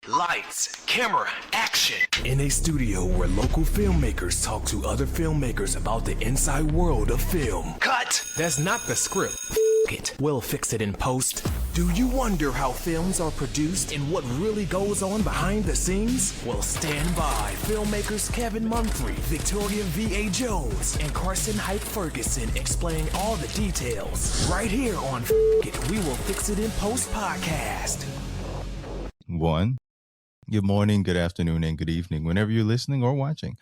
Lights, camera, action. In a studio where local filmmakers talk to other filmmakers about the inside world of film. Cut. That's not the script. It. We'll fix it in post. Do you wonder how films are produced and what really goes on behind the scenes? Well, stand by. Filmmakers Kevin Mumphrey, Victoria V.A. Jones, and Carson Hype Ferguson explain all the details. Right here on It. We Will Fix It in Post podcast. Good morning, good afternoon, and good evening, whenever you're listening or watching.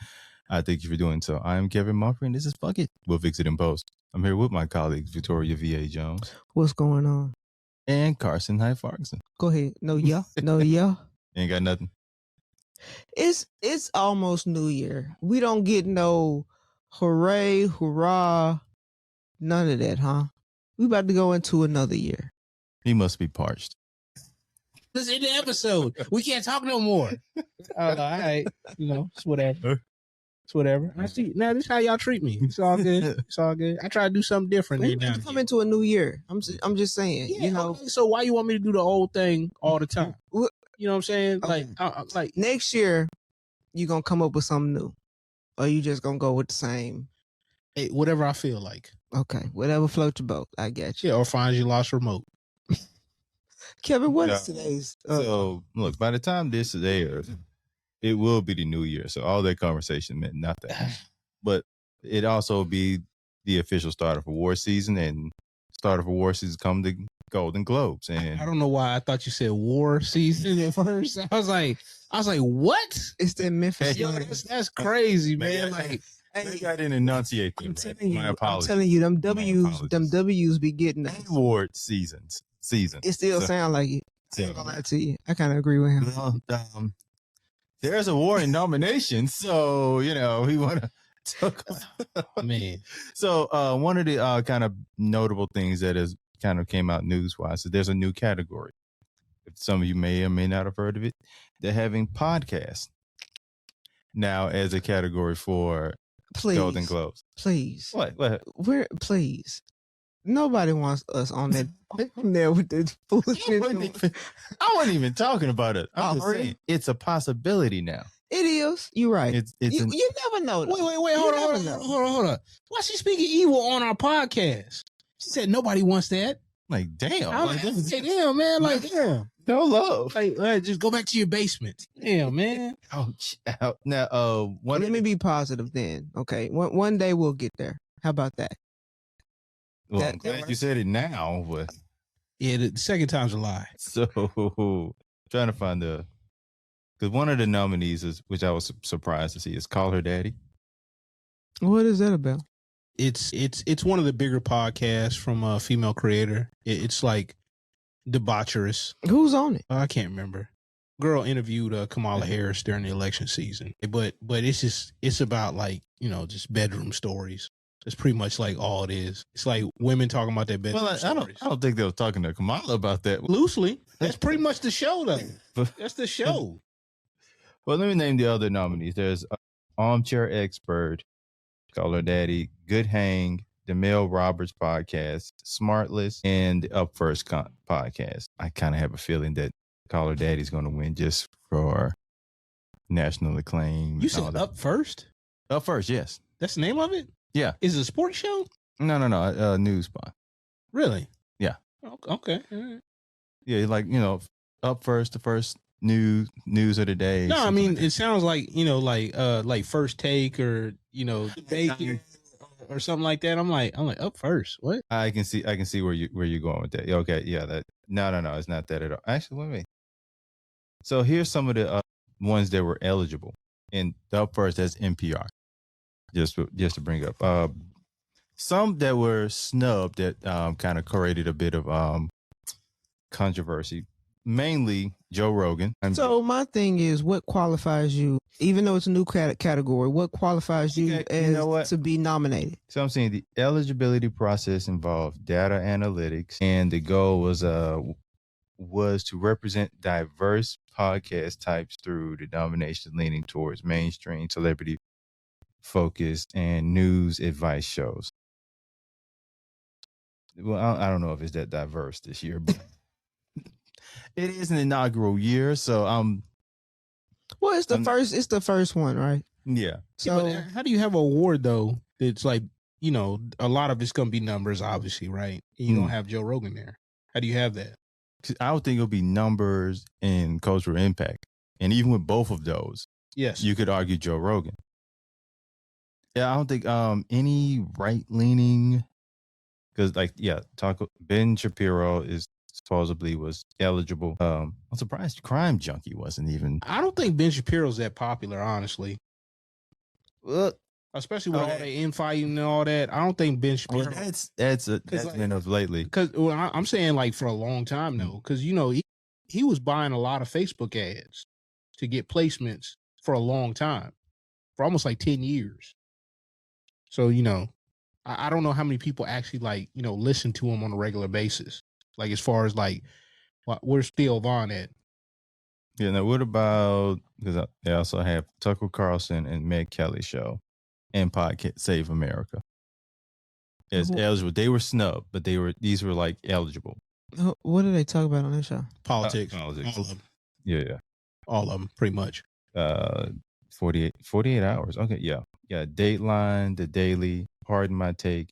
I thank you for doing so. I am Kevin Mumphrey, and this is Fuck It. We'll Fix It in Post. I'm here with my colleagues, Victoria V.A. Jones. What's going on? And Carson Hype Ferguson. Go ahead. No, yeah. No, yeah. Ain't got nothing. It's almost New Year. We don't get no hooray, hurrah, none of that, huh? We about to go into another year. He must be parched. This is the episode. We can't talk no more. All right. It's whatever. It's whatever. I see. Now, this is how y'all treat me. It's all good. It's all good. I try to do something different. We come into a new year. I'm just saying, yeah, Okay. So why you want me to do the old thing all the time? You know what I'm saying? Okay. Like next year, you going to come up with something new. Or you just going to go with the same? Hey, whatever I feel like. Okay. Whatever floats your boat. I get you. Yeah, or finds your lost remote. Kevin, what is today's? So, look, by the time this is aired, it will be the new year. So all that conversation meant nothing. But it also be the official start of award season, and start of award season come the Golden Globes. And I don't know why I thought you said war season at first. I was like, what? It's the Memphis. Yo, that's crazy, man. Like, maybe I didn't enunciate them. My apologies. I'm telling you, them W's be getting us. Award season. It still sound like it. I ain't gonna lie to you. I kind of agree with him. Well, there's a war in nominations, so we want to talk about. Man. So one of the kind of notable things that has kind of came out news-wise is there's a new category. Some of you may or may not have heard of it. They're having podcasts now as a category for Golden Globes. Please. What? Please. Nobody wants us on that there with the foolishness. I wasn't even talking about it. I'm just saying it's a possibility now. It is. You're right. You never know. Wait. Hold on. Why she speaking evil on our podcast? She said nobody wants that. Like, damn. Damn, man. Like, damn. No love. Like, just go back to your basement. Damn, man. Ouch. Now, let me be positive then. Okay. One day we'll get there. How about that? Well, I'm glad you said it now, but yeah, the second time's a lie. So, trying to find because one of the nominees is, which I was surprised to see, is Call Her Daddy. What is that about? It's one of the bigger podcasts from a female creator. It's like debaucherous. Who's on it? I can't remember. Girl interviewed Kamala Harris during the election season, but it's about like just bedroom stories. It's pretty much like all it is. It's like women talking about their bedroom stories. I don't think they were talking to Kamala about that. Loosely. That's pretty much the show, though. That's the show. Well, let me name the other nominees. There's Armchair Expert, Call Her Daddy, Good Hang, the Mel Roberts podcast, SmartLess, and the Up First podcast. I kind of have a feeling that Call Her Daddy's going to win just for national acclaim. You said Up First? Up First, yes. That's the name of it? Yeah. Is it a sports show? No. News pod. Really? Yeah. Okay. Right. Yeah, like, Up First, the first news of the day. No, I mean, like it sounds like, like First Take or, debate or something like that. I'm like, Up First. What? I can see where you're going with that. Okay. Yeah. No. It's not that at all. Actually, wait. So here's some of the ones that were eligible. And the Up First, that's NPR. Just to bring up some that were snubbed that kind of created a bit of controversy. Mainly Joe Rogan. So my thing is, what qualifies you, even though it's a new category, what qualifies you to be nominated? So I'm saying the eligibility process involved data analytics, and the goal was to represent diverse podcast types through the nomination leaning towards mainstream celebrity focused and news advice shows. Well, I don't know if it's that diverse this year, but it is an inaugural year, so I'm Well, it's the I'm- first. It's the first one, right? Yeah. So But how do you have an award though? That's like, you know, a lot of it's gonna be numbers, obviously, right? And you don't have Joe Rogan there. How do you have that? 'Cause I would think it'll be numbers and cultural impact. And even with both of those, Yes. you could argue Joe Rogan. Yeah, I don't think any right leaning, because like Ben Shapiro is supposedly was eligible. I'm surprised Crime Junkie wasn't even. I don't think Ben Shapiro's that popular, honestly. Especially with all the infighting and all that. I don't think Ben Shapiro. That's been of lately. Because I'm saying like for a long time though, because you know he was buying a lot of Facebook ads to get placements for a long time, for almost like 10 years. So you know, I don't know how many people actually like listen to him on a regular basis. Like as far as like, where's Theo Vaughn at? Yeah. Now, what about, because they also have Tucker Carlson and Meg Kelly show and podcast Save America as eligible. They were snubbed, but these were like eligible. what do they talk about on that show? Politics. Politics. All of them. Yeah. All of them, pretty much. 48 hours. Okay. Yeah. Dateline, The Daily, Pardon My Take.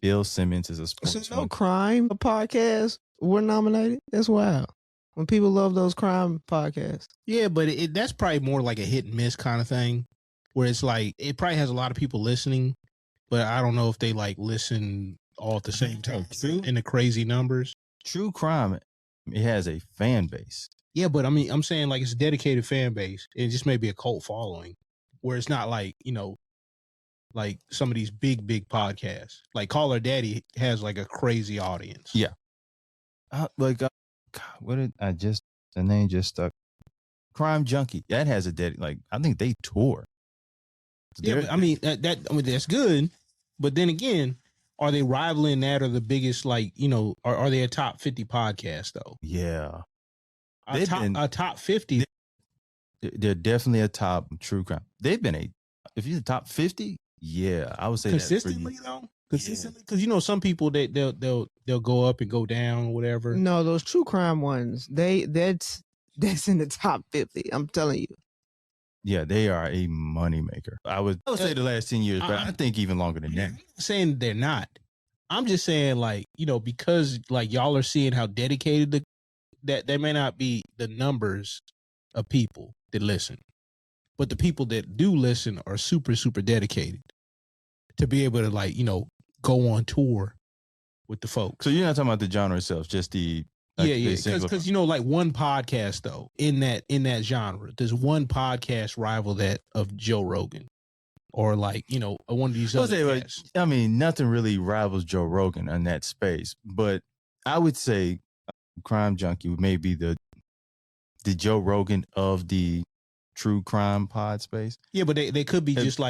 Bill Simmons is a sports. So no crime podcast were nominated. That's wild. When people love those crime podcasts. Yeah, but that's probably more like a hit and miss kind of thing, where it's like it probably has a lot of people listening, but I don't know if they like listen all at the same time in the crazy numbers. True crime, it has a fan base. Yeah, but I mean, I'm saying like it's a dedicated fan base. It just may be a cult following, where it's not like like some of these big podcasts. Like Call Her Daddy has like a crazy audience. Yeah. God, what did the name just stuck? Crime Junkie. That has a I think they tour. Yeah, but, I mean that's good, but then again, are they rivaling that or the biggest are they a top 50 podcast though? Yeah. A top 50. They're definitely a top true crime. They've been if you're the top 50, yeah, I would say consistently though. Consistently, because some people they'll go up and go down or whatever. No, those true crime ones, that's in the top 50. I'm telling you. Yeah, they are a moneymaker. I would say the last 10 years, but I think even longer than that. I'm not saying they're not. I'm just saying because y'all are seeing how dedicated that there may not be the numbers of people that listen, but the people that do listen are super, super dedicated to be able to go on tour with the folks. So you're not talking about the genre itself, just the because one podcast though in that genre, does one podcast rival that of Joe Rogan or one of these other guys? I mean, nothing really rivals Joe Rogan in that space, but I would say Crime Junkie may be the Joe Rogan of the true crime pod space. Yeah, but they could be just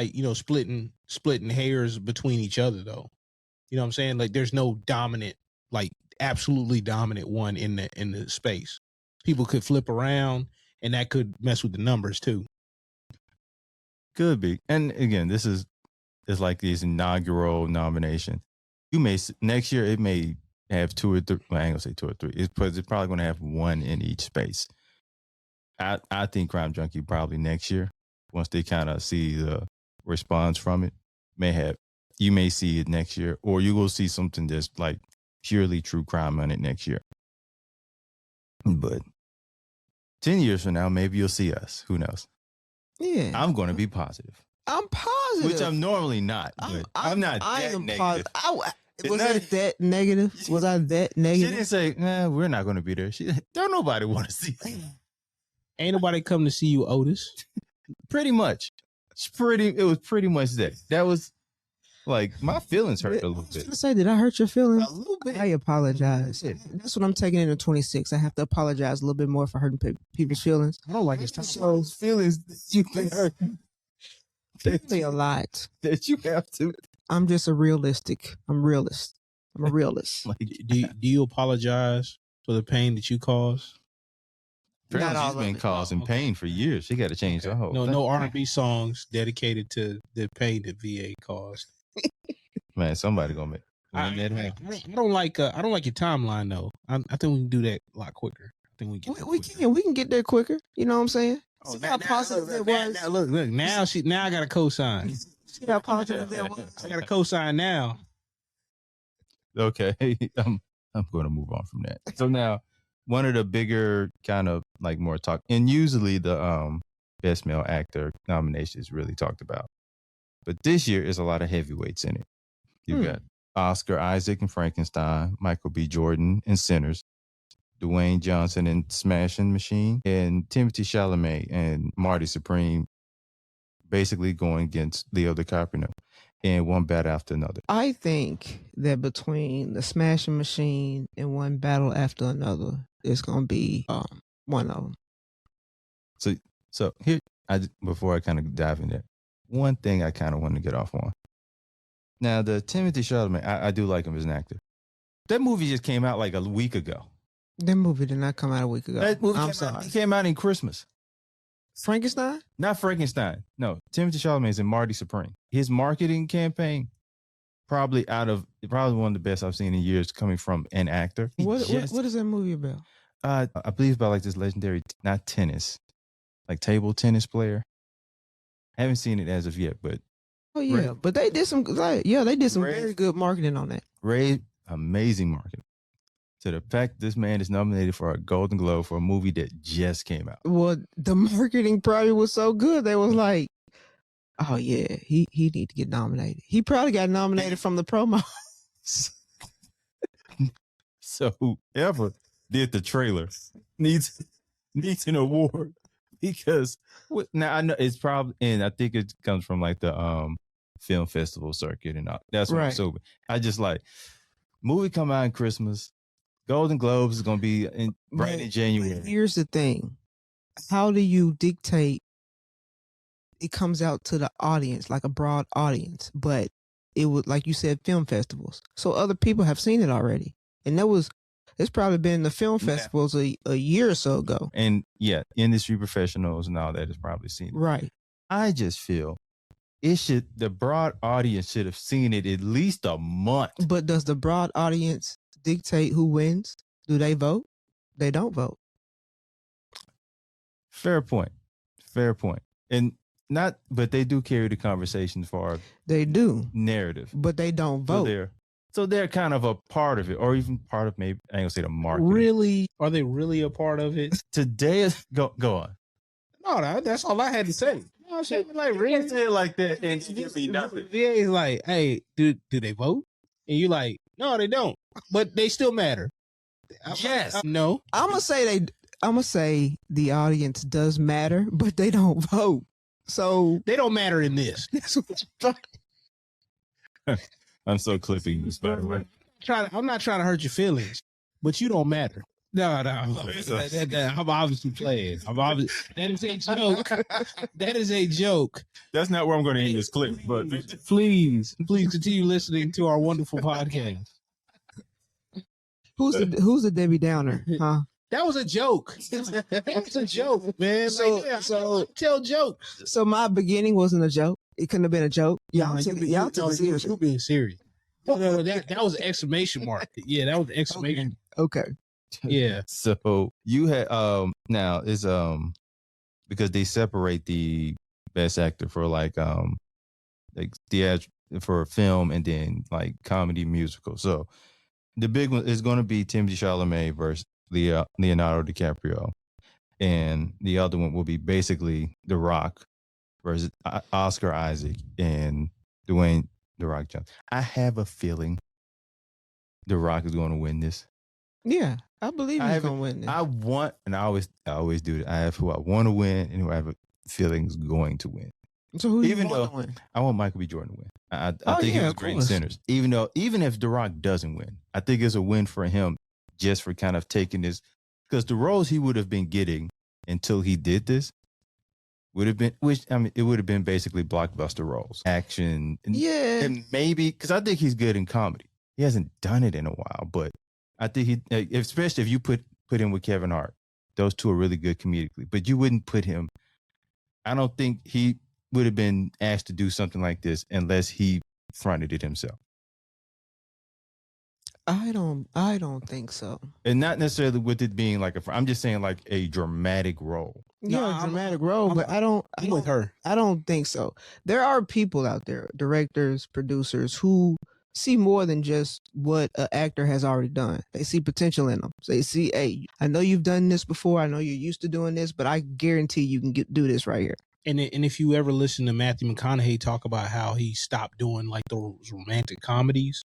splitting hairs between each other though. You know what I'm saying? Like there's no dominant, absolutely dominant one in the space. People could flip around and that could mess with the numbers too. Could be. And again, it's like these inaugural nomination. Next year it may have 2 or 3. Well, I ain't gonna say 2 or 3. It's probably gonna have one in each space. I think Crime Junkie probably next year, once they kind of see the response from it, you may see it next year, or you will see something that's like purely true crime on it next year. But 10 years from now, maybe you'll see us. Who knows? Yeah. I'm going to be positive. I'm positive. Which I'm normally not. But I'm not that negative. Was I that negative? Was I that negative? She didn't say, we're not going to be there. Don't nobody want to see us. Ain't nobody come to see you, Otis. Pretty much. It was pretty much that. That was like my feelings hurt a little bit. I was gonna say, did I hurt your feelings? A little bit. I apologize. That's what I'm taking into 26. I have to apologize a little bit more for hurting people's feelings. I don't like his those feelings that you can hurt. Definitely a lot. That you have to. I'm just a realistic. I'm realist. I'm a realist. Do you apologize for the pain that you caused? Apparently she's been causing pain for years. She got to change the whole thing. No R&B songs dedicated to the pain that VA caused. Man, somebody gonna make. I don't like your timeline though. I think we can do that a lot quicker. I think we can. We can get there quicker. You know what I'm saying? Oh, See how positive it was? Look. Now I got a cosign. See how positive that was? I got a cosign now. Okay, I'm going to move on from that. So now, one of the bigger kind of like more talk, and usually the best male actor nomination is really talked about, but this year is a lot of heavyweights in it. You've got Oscar Isaac in Frankenstein, Michael B. Jordan in Sinners, Dwayne Johnson in Smashing Machine, and Timothy Chalamet and Marty Supreme basically going against Leo DiCaprio in one battle after another. I think that between the Smashing Machine and one battle after another, it's gonna be one of them. So here, before I kind of dive in there, one thing I kind of want to get off on. Now, the Timothy Chalamet, I do like him as an actor. That movie just came out like a week ago. That movie did not come out a week ago. That movie I'm sorry. It came out in Christmas. Frankenstein? Not Frankenstein. No, Timothy Chalamet is in Marty Supreme. His marketing campaign, probably one of the best I've seen in years coming from an actor. What is that movie about? I believe about like this legendary, not tennis, like table tennis player. I haven't seen it as of yet, but Oh yeah, but they did some Ray- very good marketing on that. Ray, amazing marketing. To the fact this man is nominated for a Golden Globe for a movie that just came out. Well, the marketing probably was so good they was like, oh yeah, he need to get nominated. He probably got nominated from the promo. So whoever did the trailer needs an award, because now I know it's probably, and I think it comes from like the film festival circuit and all. That's what I'm Right. so I just like movie come out in Christmas. Golden Globes is gonna be right in January. But here's the thing. How do you dictate it comes out to the audience, like a broad audience, but it would, like you said, film festivals. So other people have seen it already. And it's probably been in the film festivals a year or so ago. And yeah, industry professionals and all that has probably seen it. Right. I just feel the broad audience should have seen it at least a month. But does the broad audience dictate who wins? Do they vote? They don't vote. Fair point. And but they do carry the conversation for They do, narrative. but they don't So vote. they're kind of a part of it, or even part of, maybe I ain't gonna say the marketing. Really? Are they really a part of it? Today is go on. No, that's all I had to say. No, shit, like really say it like that and give me nothing. VA is like, hey, do they vote? And you like, no, they don't, but they still matter. Yes. No. I'm gonna say the audience does matter, but they don't vote. So They don't matter in this. That's what I'm trying. I'm so clipping this, by the way. I'm not trying to hurt your feelings, but you don't matter. No. I'm obviously playing. That is a joke. That is a joke. That's not where I'm going to end this clip, but Please continue listening to our wonderful podcast. who's the Debbie Downer? Huh? That was a joke. That was a joke, man. So Tell jokes. so my beginning wasn't a joke. It couldn't have been a joke. Y'all took it seriously. You being serious. No, that was an exclamation mark. Yeah, that was an exclamation. Okay. Yeah. So you had now is because they separate the best actor for like for film and then like comedy musical. So the big one is going to be Timothy Chalamet versus Leonardo DiCaprio, and the other one will be basically The Rock versus Oscar Isaac and Dwayne The Rock Johnson. I have a feeling The Rock is going to win this. Yeah, I believe he's gonna win this. I want, and I always do it. I have who I want to win and who I have a feeling is going to win. So who even you want though to win? I want Michael B. Jordan to win. I Oh, think he yeah, was of great in course. Sinners. Even if The Rock doesn't win, I think it's a win for him just for kind of taking this, because the roles he would have been getting until he did this would have been, it would have been basically blockbuster roles, action, Yeah. and maybe because I think he's good in comedy. He hasn't done it in a while, but I think especially if you put him with Kevin Hart, those two are really good comedically. But you wouldn't put him. I don't think he would have been asked to do something like this unless he fronted it himself. I don't think so. And not necessarily with it being like I'm just saying like a dramatic role. Yeah, No, a I'm- dramatic role, but I'm with her. I don't think so. There are people out there, directors, producers, who see more than just what an actor has already done. They see potential in them. They see, hey, I know you've done this before. I know you're used to doing this, but I guarantee you can do this right here. And if you ever listen to Matthew McConaughey talk about how he stopped doing like those romantic comedies,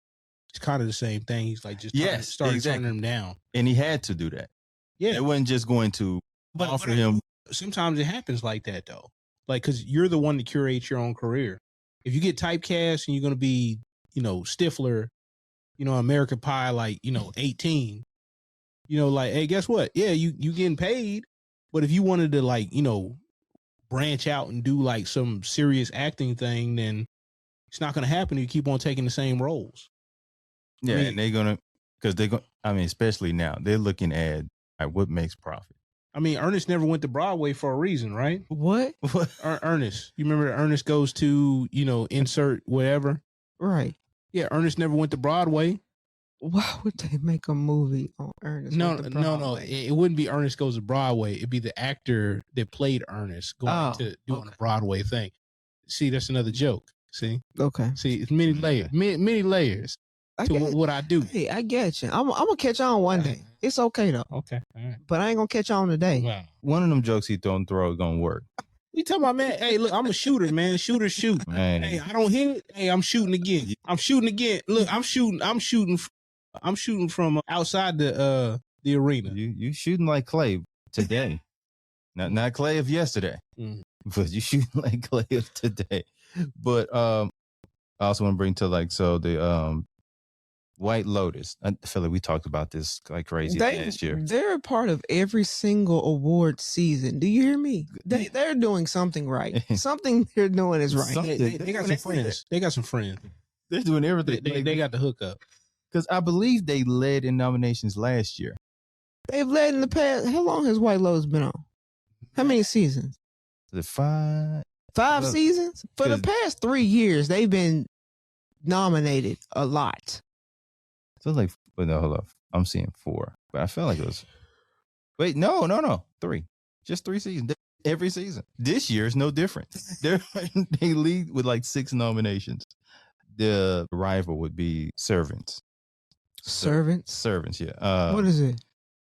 it's kind of the same thing. He's like just started turning them down. And he had to do that. Yeah, It wasn't just going to offer him. Sometimes it happens like that though, like because you're the one to curate your own career. If you get typecast and you're going to be, Stifler, American Pie, like 18, like, hey, guess what? Yeah, you getting paid, but if you wanted to like branch out and do like some serious acting thing, then it's not going to happen. You keep on taking the same roles. Yeah, and they're gonna especially now they're looking at what makes profit. Ernest never went to Broadway for a reason, right? What? Ernest, you remember Ernest goes to insert whatever, Right. Yeah, Ernest never went to Broadway. Why would they make a movie on Ernest? No. Broadway? It wouldn't be Ernest Goes to Broadway. It'd be the actor that played Ernest going to doing a Broadway thing. See, that's another joke. See, Okay. See, it's many layers, many layers to what I do. Hey, I get you. I'm gonna catch on one day. It's okay though. Okay, all right. But I ain't gonna catch on today. Wow. One of them jokes he don't throw is gonna work. We talking about, man? Hey, look, I'm a shooter, man. Shoot. Man. Hey, I don't hit. Hey, I'm shooting again. Look, I'm shooting from outside the arena. You shooting like Clay today, not Clay of yesterday, but you shooting like Clay of today. But I also want to bring to the White Lotus. I feel like we talked about this like crazy last year. They're a part of every single award season. Do you hear me? They're doing something right. Something they're doing is right. They got some friends. They got some friends. They're doing everything. They got the hookup. Because I believe they led in nominations last year. They've led in the past. How long has White Lotus been on? How many seasons? Is it 5? 5 seasons? For the past 3 years, they've been nominated a lot. So no, hold up. I'm seeing 4, but I felt like it was. Wait, no, 3. Just 3 seasons. Every season. This year is no different. They lead with like 6 nominations. The rival would be Servants. Servants, yeah. What is it?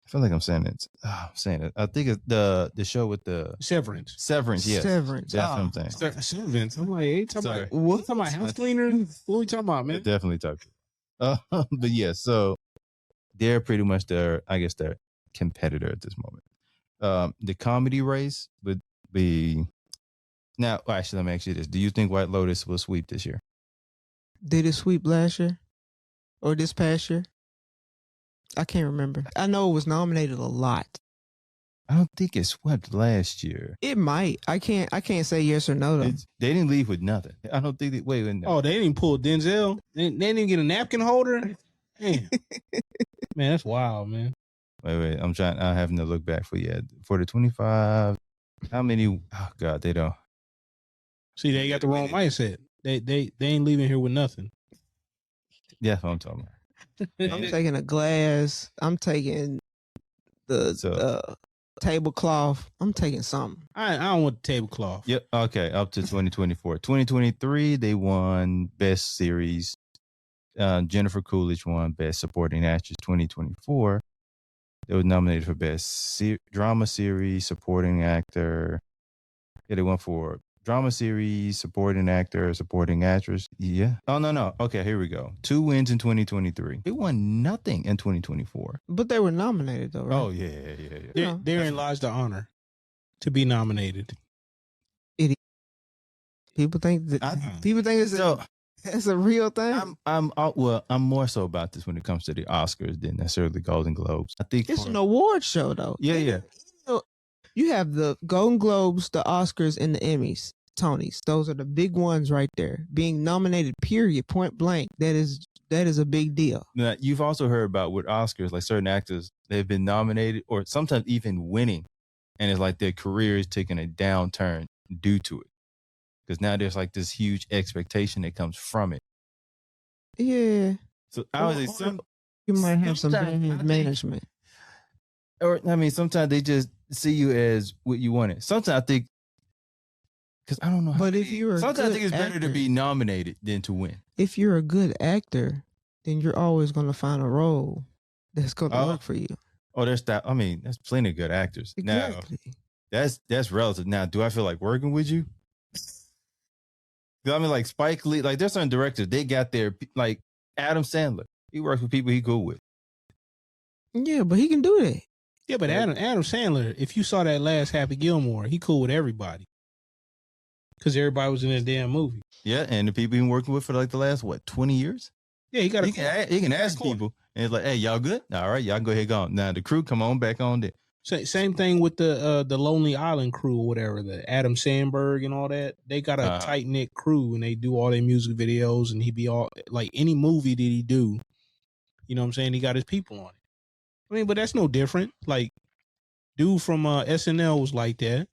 I feel like I'm saying it. I think it's the show with the Severance. Yes. Severance. That's what I'm saying. Severance. I'm like, hey, talking Sorry. about what? Talking about house cleaners? What are we talking about, man? Definitely talking. But yeah, so they're pretty much their competitor at this moment. The comedy race would be now. Actually, let me ask you this: do you think White Lotus will sweep this year? Did it sweep last year or this past year? I can't remember. I know it was nominated a lot. I don't think it swept last year. It might. I can't say yes or no though. They didn't leave with nothing. I don't think they wait. No. Oh, they didn't pull Denzel. They didn't even get a napkin holder. Damn. Man, that's wild, man. Wait. I'm having to look back for the 25. How many? Oh God, they don't. See, they got the wrong mindset. They ain't leaving here with nothing. Yeah, that's what I'm talking about. I'm taking a glass. I'm taking the tablecloth. I'm taking something. I don't want the tablecloth. Yep. Okay. Up to 2024. 2023, they won Best Series. Jennifer Coolidge won Best Supporting Actress. 2024, they were nominated for Best Drama Series, Supporting Actor. Yeah, they won for Drama Series, Supporting Actor, Supporting Actress. Yeah. Oh, no. Okay, here we go. 2 wins in 2023. They won nothing in 2024. But they were nominated though, right? Oh, yeah. Therein lies the honor to be nominated. People think it's a real thing. I'm more so about this when it comes to the Oscars than necessarily the Golden Globes. I think it's an award show though. Yeah. You have the Golden Globes, the Oscars, and the Emmys, Tonys. Those are the big ones right there. Being nominated, period, point blank. That is a big deal. Now, you've also heard about with Oscars, like certain actors, they've been nominated or sometimes even winning, and it's like their career is taking a downturn due to it. Because now there's like this huge expectation that comes from it. Yeah. So I was you might have some bad management. or I mean, sometimes they just see you as what you wanted. Sometimes I think, because I don't know. But if you're sometimes I think it's better to be nominated than to win. If you're a good actor, then you're always going to find a role that's going to work for you. Oh, there's that. I mean, there's plenty of good actors. Exactly. Now, that's relative. Now, do I feel like working with you? I mean, like Spike Lee, like there's certain directors, they got their, like Adam Sandler. He works with people he cool with. Yeah, but he can do that. Yeah, but Adam Sandler, if you saw that last Happy Gilmore, he cool with everybody. Because everybody was in that damn movie. Yeah, and the people he's been working with for like the last, 20 years? Yeah, he can ask people. And it's like, hey, y'all good? All right, y'all go ahead, go on. Now the crew, come on back on there. Same thing with the Lonely Island crew or whatever, the Adam Sandberg and all that. They got a tight knit crew and they do all their music videos, and he be all like any movie that he do, you know what I'm saying? He got his people on it. I mean, but that's no different. Like, dude from SNL was like that.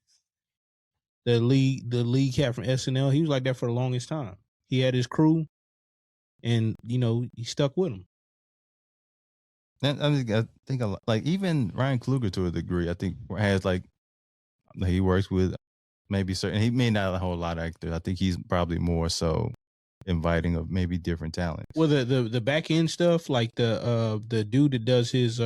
The lead cat from SNL, he was like that for the longest time. He had his crew, and he stuck with them. I think like even Ryan Coogler to a degree, I think has like he works with maybe certain. He may not have a whole lot of actors. I think he's probably more so inviting of maybe different talents. Well, the back end stuff, like the dude that does his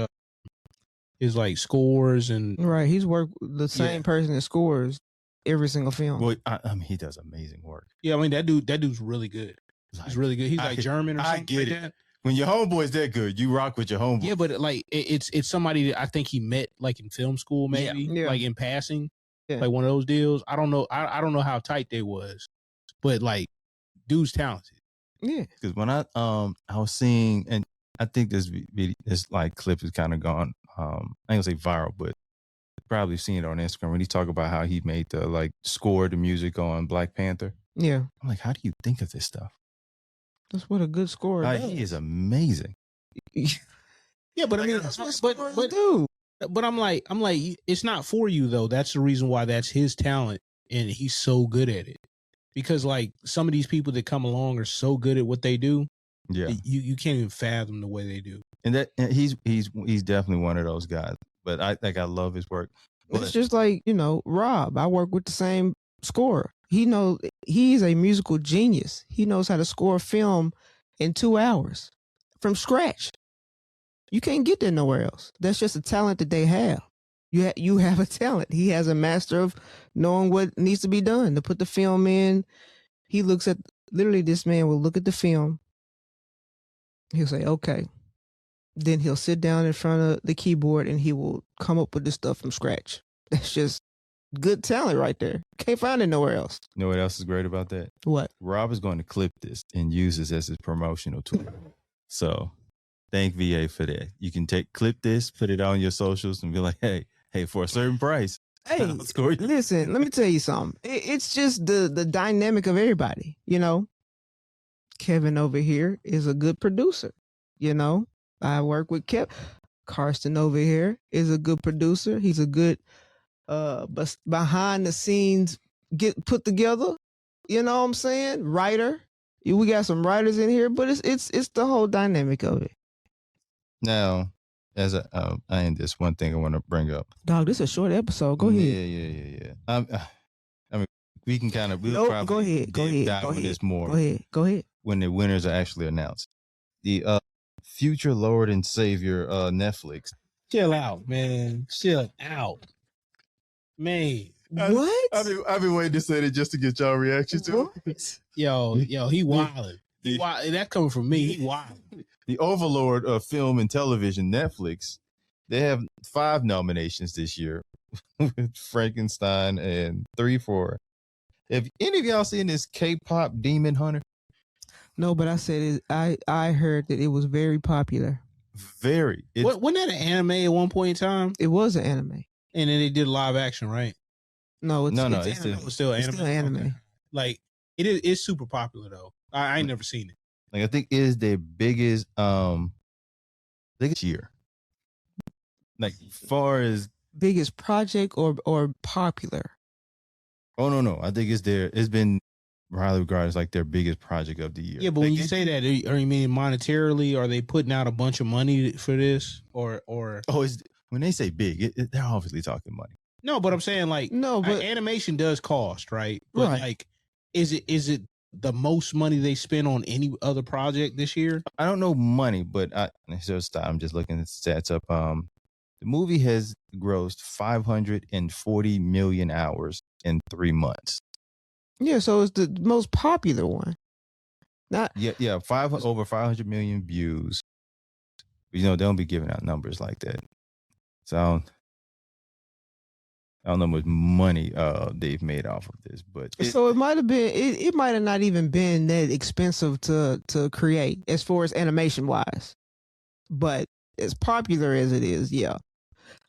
like scores and right, he's worked with the same person that scores every single film. Well, I mean, he does amazing work. Yeah, I mean that dude's really good. He's really good. He's like German or something. I get like that. When your homeboy's that good, you rock with your homeboy. Yeah, but like it's somebody that I think he met like in film school, maybe like in passing, like one of those deals. I don't know. I don't know how tight they was, but like, dude's talented. Yeah, because when I was seeing, and I think this video, this like clip has kind of gone. I ain't gonna say viral, but probably seen it on Instagram when he talk about how he made the like score the music on Black Panther. Yeah, I'm like, how do you think of this stuff? That's what a good score does. He is amazing. Yeah, but I mean, but I'm like, it's not for you though. That's the reason why that's his talent, and he's so good at it. Because like some of these people that come along are so good at what they do. Yeah, you can't even fathom the way they do. And he's definitely one of those guys. But I love his work. It's just like Rob. I work with the same scorer. He's a musical genius. He knows how to score a film in 2 hours from scratch. You can't get that nowhere else. That's just a talent that they have. You have a talent. He has a master of knowing what needs to be done to put the film in. He looks at, literally this man will look at the film. He'll say, okay. Then he'll sit down in front of the keyboard and he will come up with this stuff from scratch. That's just good talent right there. Can't find it nowhere else. You know what else is great about that? What? Rob is going to clip this and use this as his promotional tool. So thank VA for that. You can clip this, put it on your socials and be like, hey, for a certain price. Hey, listen, let me tell you something. It's just the dynamic of everybody, Kevin over here is a good producer, I work with Kev. Karsten over here is a good producer. He's a good but behind the scenes get put together, you know what I'm saying? Writer. We got some writers in here, but it's the whole dynamic of it. Now, as I end this, one thing I want to bring up. Dog, this is a short episode. Go ahead. Yeah. I mean, we can kind of probably go ahead. dive on this more. Go ahead. When the winners are actually announced. The future Lord and Savior Netflix. Chill out, man. Chill out. Man. What? I've been waiting to say that just to get y'all reaction to it. Yo, he wildin'. That coming from me. He wildin'. The overlord of film and television, Netflix, they have 5 nominations this year with Frankenstein and 3 for. Have any of y'all seen this K-pop Demon Hunter? No, but I said I heard that it was very popular. Very. Wasn't that an anime at one point in time? It was an anime. And then they did live action, right? No, it's still anime. Still anime. Okay. Like it's super popular though. I ain't never seen it. Like I think it is their biggest year. Like far as biggest project or popular. Oh no. I think it's been highly regarded as like their biggest project of the year. Yeah, but when you say that, are you meaning monetarily? Are they putting out a bunch of money for this, or? Oh, when they say big, they're obviously talking money. No, but I'm saying like No, but animation does cost, right? But Right. like, is it the most money they spent on any other project this year? I don't know money, but I'm just looking at stats up. The movie has grossed 540 million hours in 3 months. yeah, so it's the most popular one. Not Yeah, over 500 million views. You know, they don't be giving out numbers like that. So I don't know how much money they've made off of this, but so it might have been it might have not even been that expensive to create as far as animation wise. But as popular as it is, yeah.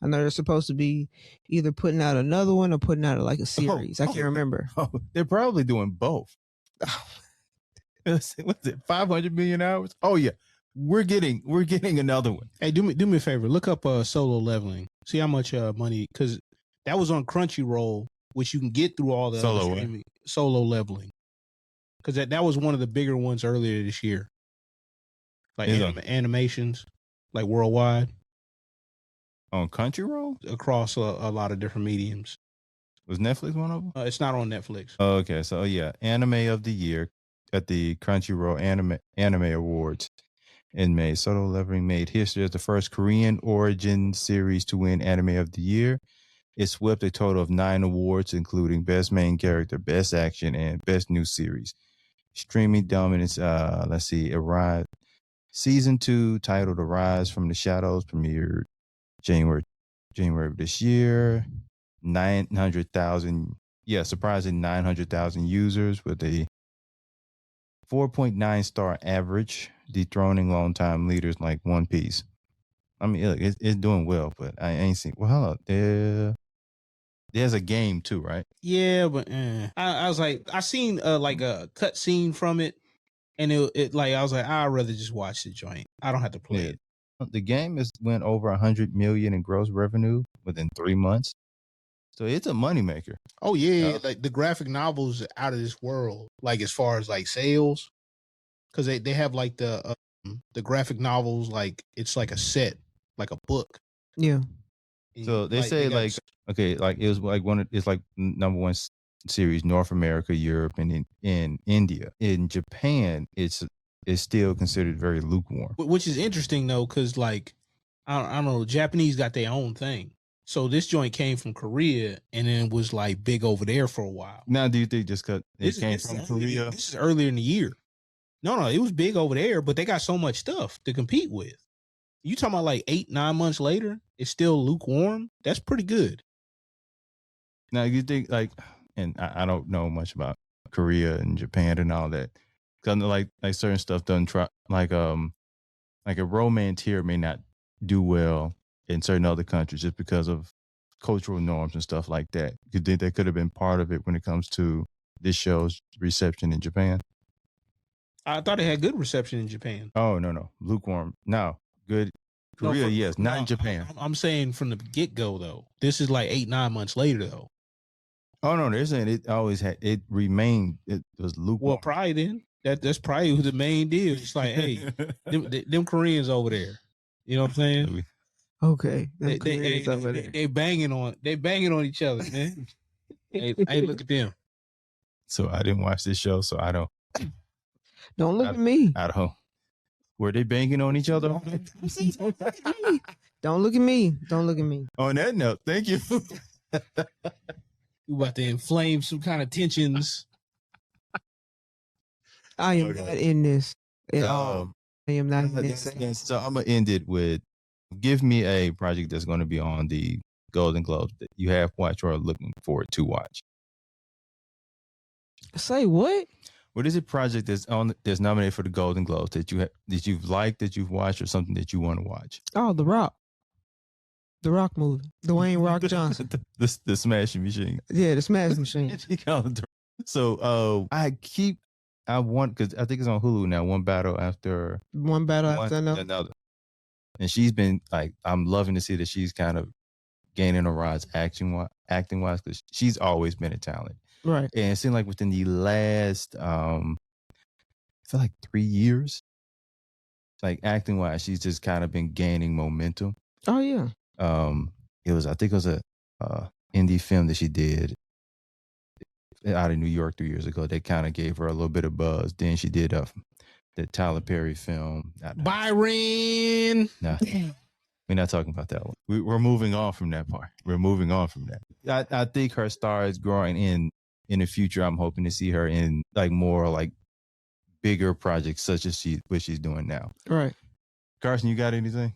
I know they're supposed to be either putting out another one or putting out like a series. I can't remember. They're probably doing both. What's it? 500 million hours? Oh yeah. We're getting another one. Hey, do me a favor. Look up Solo Leveling. See how much money, because that was on Crunchyroll, which you can get through all the Solo Leveling. Because that was one of the bigger ones earlier this year. Like animations, like worldwide. On Crunchyroll? Across a lot of different mediums. Was Netflix one of them? It's not on Netflix. Oh, okay. So yeah, Anime of the Year at the Crunchyroll Anime Awards in May. Solo Leveling made history as the first Korean origin series to win Anime of the Year. It swept a total of 9 awards, including Best Main Character, Best Action, and Best New Series. Streaming dominance, let's see, Arise. Season 2, titled Arise from the Shadows, premiered January of this year. 900,000, surprising 900,000 users with a 4.9 star average, dethroning longtime leaders like One Piece. I mean, look, it's doing well, but I ain't seen. Well, hold up, there's a game too, right? Yeah, but I was like, I seen like a cut scene from it, and it like I was like, I'd rather just watch the joint. I don't have to play it. The game has went over 100 million in gross revenue within 3 months, so it's a moneymaker. Oh yeah, like the graphic novels are out of this world. Like as far as like sales, because they have like the graphic novels, like it's like a set, like a book. Yeah. So they say like okay, like it was like it's like number one series North America, Europe, and in India. In Japan, it's still considered very lukewarm. Which is interesting though, because like I don't know, Japanese got their own thing. So this joint came from Korea and then was like big over there for a while. Now, do you think just because it came from Korea? This is earlier in the year. No, it was big over there, but they got so much stuff to compete with. You talking about like 8-9 months later, it's still lukewarm? That's pretty good. Now, you think like, and I don't know much about Korea and Japan and all that. Because like certain stuff doesn't try, like a romance here may not do well in certain other countries just because of cultural norms and stuff like that. You think that could have been part of it when it comes to this show's reception in Japan? I thought it had good reception in Japan. Oh, no. Lukewarm. No. Good. Korea, yes. Not in Japan. I'm saying from the get-go, though. This is like 8-9 months later, though. Oh, no. They're saying it always had, it remained, it was lukewarm. Well, probably then. That's probably the main deal. It's like, hey, them Koreans over there. You know what I'm saying? Okay. They banging on each other, man. hey, look at them. So I didn't watch this show, so I don't. Don't look at me. I don't. Were they banging on each other? Don't look at me. Don't look at me. On that note, thank you. You about to inflame some kind of tensions. I am not in this at all. I am not in this. So I'm gonna end it with, give me a project that's going to be on the Golden Globes that you have watched or are looking forward to watch. Say what? What is a project that's nominated for the Golden Globes that you've liked, that you've watched, or something that you want to watch? Oh, The Rock. The Rock movie. Dwayne Rock Johnson. the Smashing Machine. Yeah, the Smash Machine. So I want, because I think it's on Hulu now, One Battle After Another. And she's been like, I'm loving to see that she's kind of gaining a rise acting wise, because she's always been a talent. Right. And it seemed like within the last, I feel like 3 years, like acting wise, she's just kind of been gaining momentum. Oh yeah. I think it was a indie film that she did out of New York 3 years ago. They kind of gave her a little bit of buzz. Then she did the Tyler Perry film. Byron. Nah, we're not talking about that one. We're moving on from that part. We're moving on from that. I think her star is growing in the future. I'm hoping to see her in like more like bigger projects such as what she's doing now. Right. Carson, you got anything?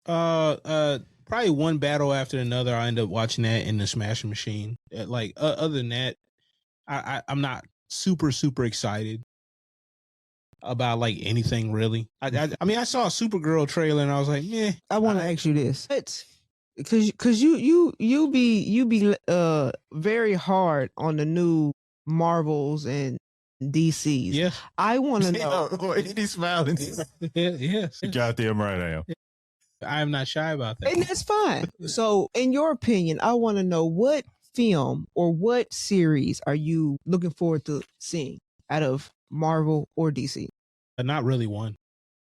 Probably one battle after another. I end up watching that in the Smashing Machine. Other than that, I'm not super excited about like anything really. I mean, I saw a Supergirl trailer and I was like, yeah. I want to ask you this, because you be very hard on the new Marvels and DCs. Yeah, I want to know. He's smiling. yes. Goddamn right I am. I am not shy about that. And that's fine. So, in your opinion, I want to know what film or what series are you looking forward to seeing out of Marvel or DC? Not really one.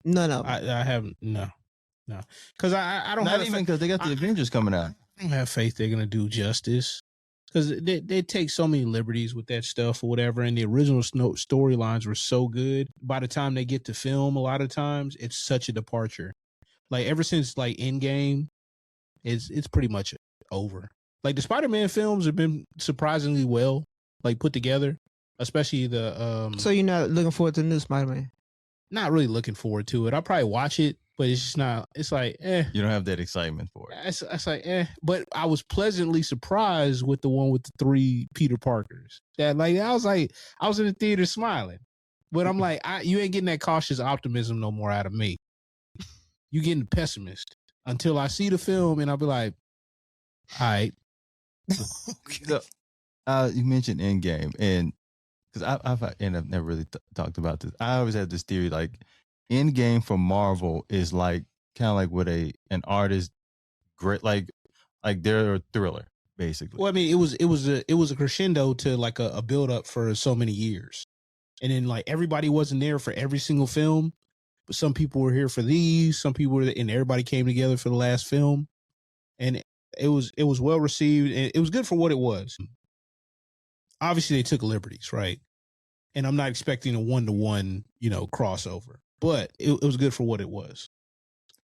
None of them. I haven't. No. Because I don't Not have even because they got the Avengers coming out. I don't have faith they're gonna do justice. Because they take so many liberties with that stuff or whatever, and the original storylines were so good. By the time they get to film, a lot of times it's such a departure. Like ever since like Endgame, it's pretty much over. Like the Spider-Man films have been surprisingly well like put together, especially the. So you're not looking forward to the new Spider-Man? Not really looking forward to it. I'll probably watch it, but it's just not. It's like You don't have that excitement for it. It's like But I was pleasantly surprised with the one with the 3 Peter Parkers. That like I was in the theater smiling, but I'm like, you ain't getting that cautious optimism no more out of me. You getting the pessimist until I see the film and I'll be like, all right. So, you mentioned Endgame, and because I've never really talked about this. I always had this theory like Endgame for Marvel is like kind of like what an artist great like they're a thriller basically. Well, I mean, it was a crescendo to like a build up for so many years, and then like everybody wasn't there for every single film, but some people were here for these, some people were, and everybody came together for the last film, and it was well received and it was good for what it was. Obviously, they took liberties, right? And I'm not expecting a 1-to-1, crossover, but it was good for what it was.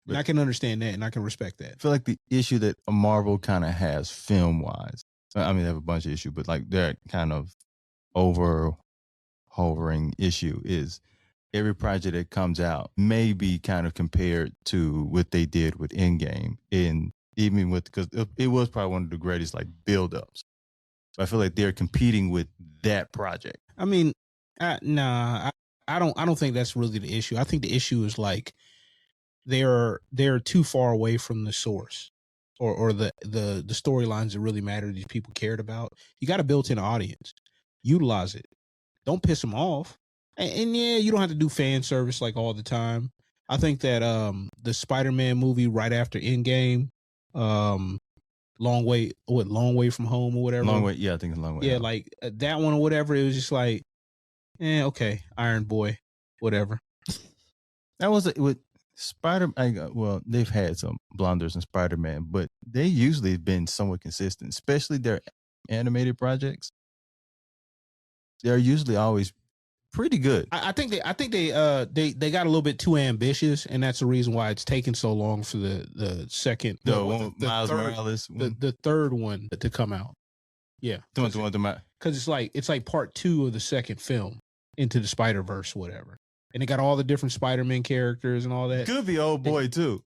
And I can understand that and I can respect that. I feel like the issue that Marvel kind of has film wise, I mean, they have a bunch of issues, but like their kind of hovering issue is every project that comes out may be kind of compared to what they did with Endgame, because it was probably one of the greatest like build-ups. I feel like they're competing with that project. I mean, I don't think that's really the issue. I think the issue is like they're too far away from the source or the storylines that really matter these people cared about. You got a built-in audience. Utilize it. Don't piss them off. And yeah, you don't have to do fan service like all the time. I think that the Spider-Man movie right after Endgame, Long Way from Home or whatever. Long Way, yeah, I think it's Long Way. Yeah, Out. like that one or whatever. It was just like, okay, Iron Boy, whatever. That was with Spider. Well, they've had some blunders in Spider-Man, but they usually have been somewhat consistent, especially their animated projects. They're usually always pretty good. I think they got a little bit too ambitious, and that's the reason why it's taken so long for the second, Miles Morales, the third one to come out. Yeah, because it's like part 2 of the second film, Into the Spider-Verse, whatever, and it got all the different Spider-Man characters and all that. Could be old boy too.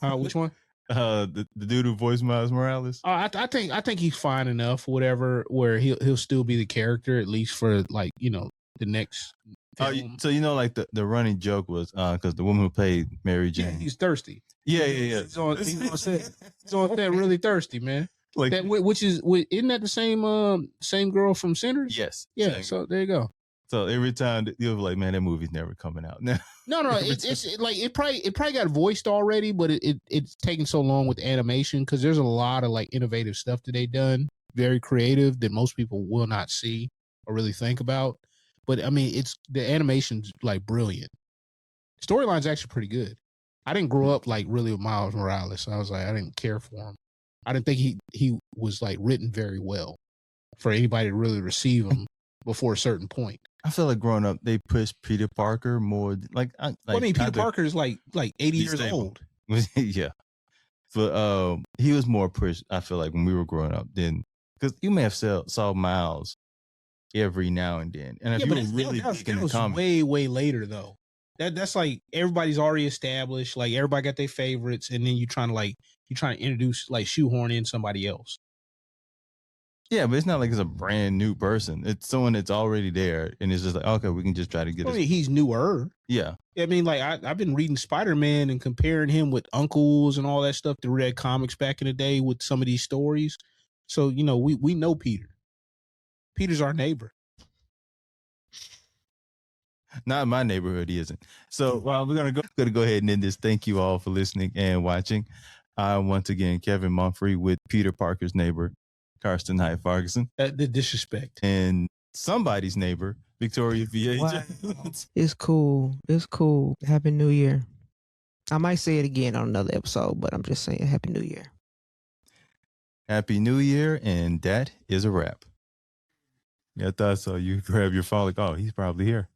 Which one? The dude who voiced Miles Morales. I think he's fine enough, whatever, where he'll still be the character at least for like the next film. So like the running joke was because the woman who played Mary Jane, he's thirsty. Yeah. He's on set really thirsty, man. Like that, isn't that the same girl from Sinners? Yes. Yeah. So there you go. So every time you'll be like, man, that movie's never coming out now. No, it's like it probably got voiced already, but it's taking so long with animation because there's a lot of like innovative stuff that they've done, very creative that most people will not see or really think about. But I mean, the animation's like brilliant. Storyline's actually pretty good. I didn't grow up like really with Miles Morales. So I was like, I didn't care for him. I didn't think he was like written very well for anybody to really receive him before a certain point. I feel like growing up, they pushed Peter Parker more. I mean, Peter Parker is like 80 years old. Yeah, but he was more pushed. I feel like when we were growing up, then because you may have saw Miles every now and then, and if you were really big in the comics, way later though. That's like everybody's already established. Like everybody got their favorites, and then you're trying to introduce like shoehorn in somebody else. Yeah, but it's not like it's a brand new person. It's someone that's already there, and it's just like, okay, we can just try to get. I mean, he's newer. Yeah, I mean, like I've been reading Spider-Man and comparing him with uncles and all that stuff to read comics back in the day with some of these stories. So you know, we know Peter. Peter's our neighbor. Not in my neighborhood, he isn't. So we're gonna go ahead and end this. Thank you all for listening and watching. Once again, Kevin Mumphrey with Peter Parker's neighbor, Karsten Hyde Ferguson. The disrespect. And somebody's neighbor, Victoria V.A. Wow. It's cool. It's cool. Happy New Year. I might say it again on another episode, but I'm just saying Happy New Year. Happy New Year, and that is a wrap. Yeah, I thought so. You grab your phone like, oh, he's probably here.